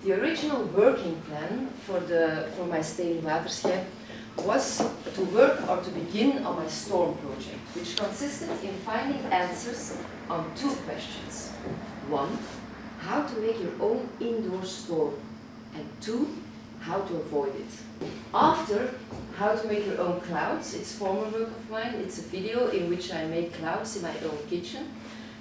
The original working plan for my stay in Waterschep was to work or to begin on my storm project, which consisted in finding answers on two questions. One, how to make your own indoor storm, and two, how to avoid it. After how to make your own clouds, it's former work of mine, it's a video in which I make clouds in my own kitchen.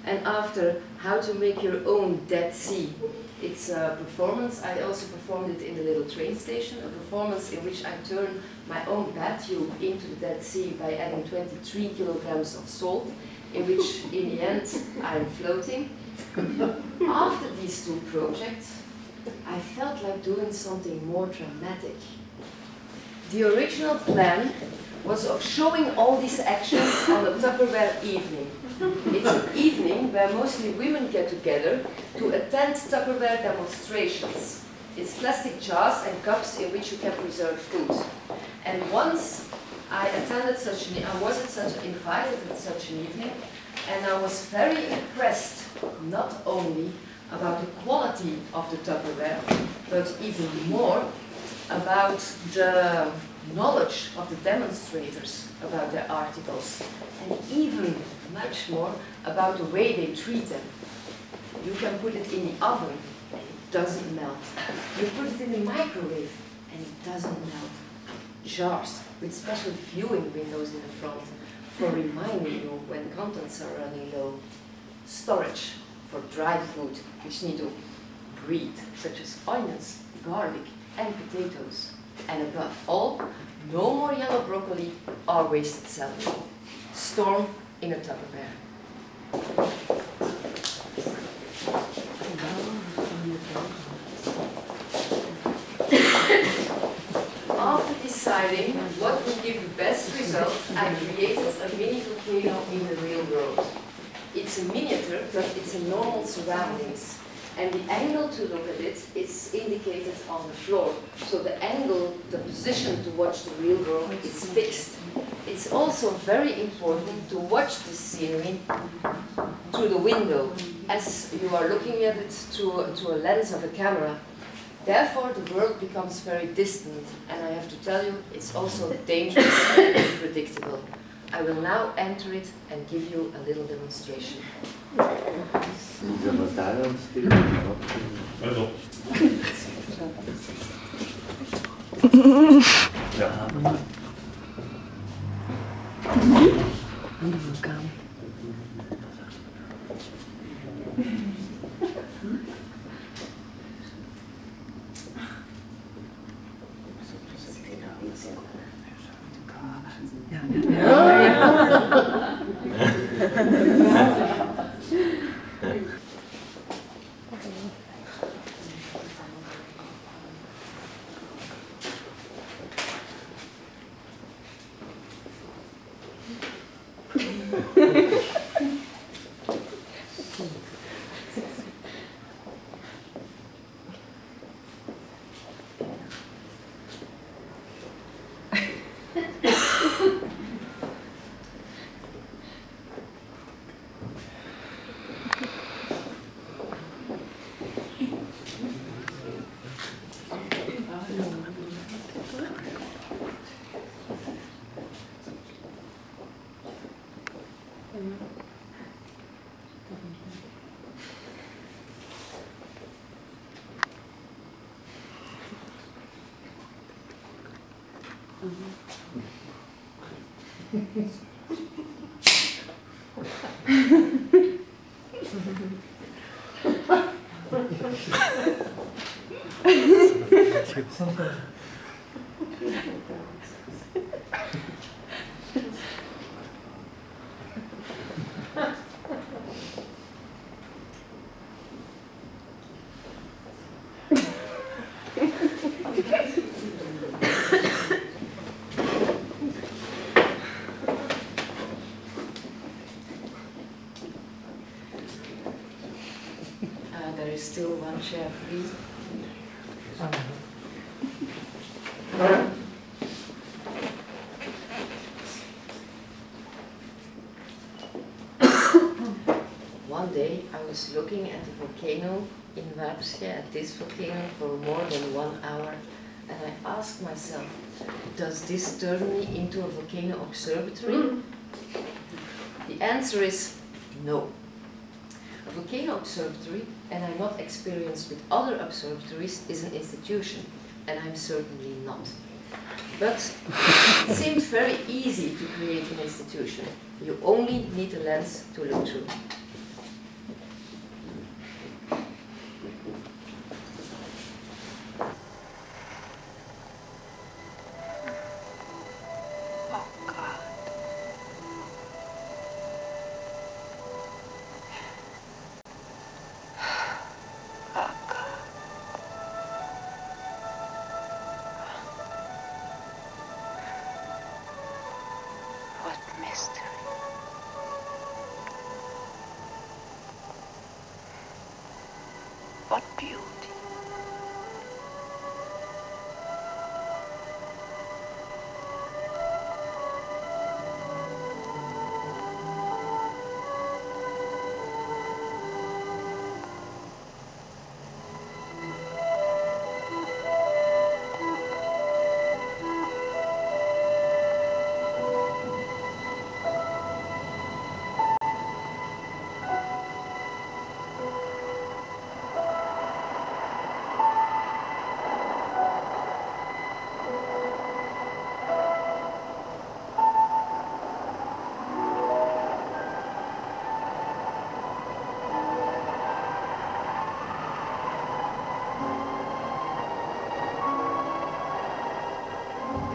And after how to make your own Dead Sea, it's a performance. I also performed it in the little train station, a performance in which I turn my own bathtub into the Dead Sea by adding 23 kilograms of salt, in which in the end I'm floating. After these two projects, I felt like doing something more dramatic. The original plan was of showing all these actions on a Tupperware evening. It's an evening where mostly women get together to attend Tupperware demonstrations. It's plastic jars and cups in which you can preserve food. And once I was invited at such an evening, and I was very impressed, not only about the quality of the Tupperware, but even more about the knowledge of the demonstrators about their articles, and even much more about the way they treat them. You can put it in the oven and it doesn't melt. You put it in the microwave and it doesn't melt. Jars with special viewing windows in the front for reminding you when contents are running low. Storage for dry food which need to breathe, such as onions, garlic and potatoes. And above all, no more yellow broccoli or wasted celery. Storm in a Tupperware. After deciding what would give the best result, I created a mini volcano in the real world. It's a miniature, but it's in normal surroundings. And the angle to look at it is indicated on the floor. So the angle, the position to watch the real world is fixed. It's also very important to watch this scenery through the window, as you are looking at it through a lens of a camera. Therefore, the world becomes very distant, and I have to tell you, it's also dangerous and unpredictable. I will now enter it and give you a little demonstration. Vulkaan. There is still one chair free. One day I was looking at the volcano in Waterschei at this volcano for more than 1 hour, and I asked myself, does this turn me into a volcano observatory? The answer is no. A volcano observatory, and I'm not experienced with other observatories, is an institution, and I'm certainly not. But it seemed very easy to create an institution. You only need a lens to look through. What beauty.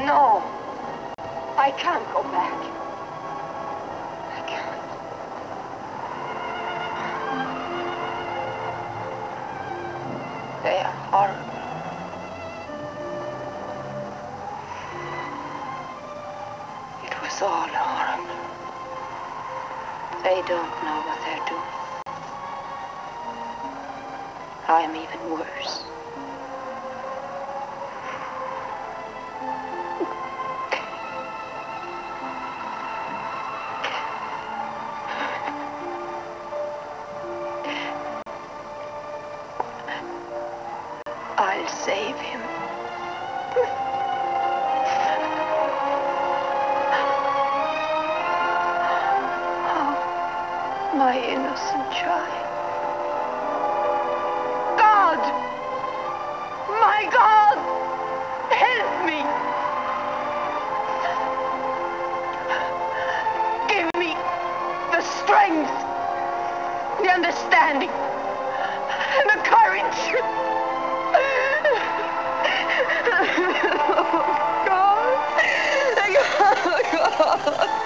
No, I can't go back. I can't. They are horrible. It was all horrible. They don't know what they're doing. I am even worse. I'll save him. Oh, my innocent child. God! My God! Help me! Give me the strength, the understanding, and the courage. Oh, God.